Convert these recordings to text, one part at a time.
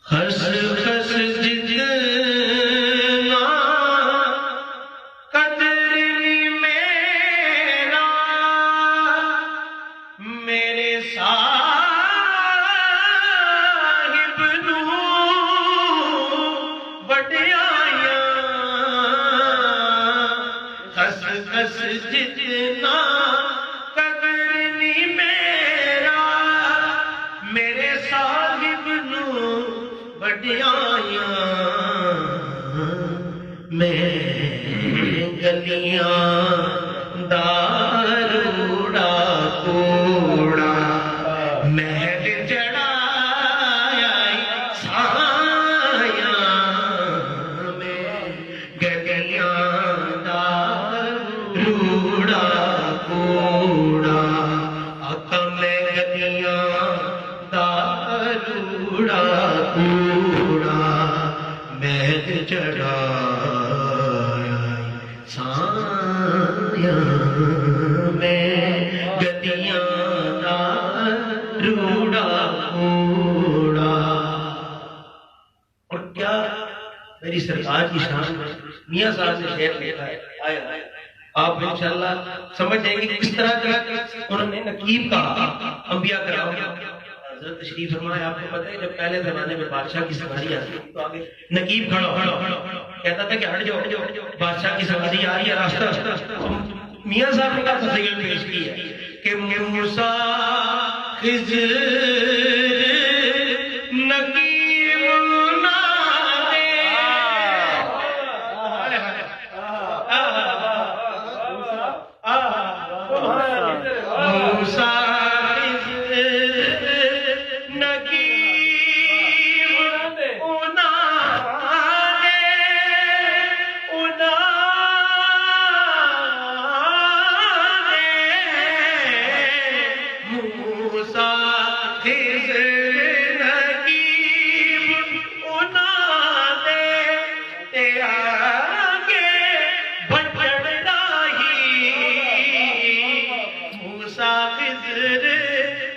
خس خس جتنا قدر نہیں میرا میرے صاحب نو وڈیایا خس خس جتنا قدر نہیں میرا میرے صاحب نو وڈیایا میں گلیاں داروڑا کوڑا محل جڑایا سایا میں گلیاں داروڑا کوڑا آقا میں گلیاں داروڑا کوڑا محل چڑھایا سایا میں گلیاں داروڑا کوڑا۔ اور کیا میری سرکار کی شان میاں صاحب نے شعر لکھا ہے، آیا آپ انشاءاللہ سمجھ جائیں گے کس طرح کا انہوں نے نقیب کہا انبیاء کرام۔ حضرت تشریف فرمائے، آپ کو پتہ ہے جب پہلے زمانے میں بادشاہ کی سواری آتی تھی تو آگے نقیب کھڑا کہتا تھا کہ ہٹ جاؤ بادشاہ کی سواری آ رہی ہے راستہ۔ میاں صاحب نے کہا فضیل پیش کی ہے کہ موسیٰ خضر نقیب نادے موسیٰ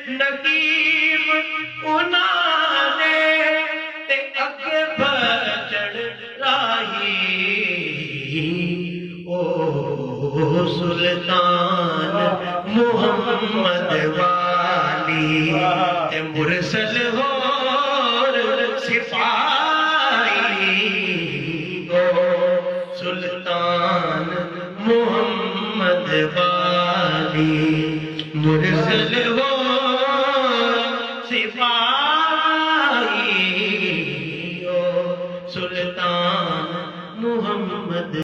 نقیب انانے تے اگے بچڑ راہی او سلطان محمد والی تے مرسل ہور سپاہی او سلطان محمد والی مرسل ہور سپاہی سلطان محمد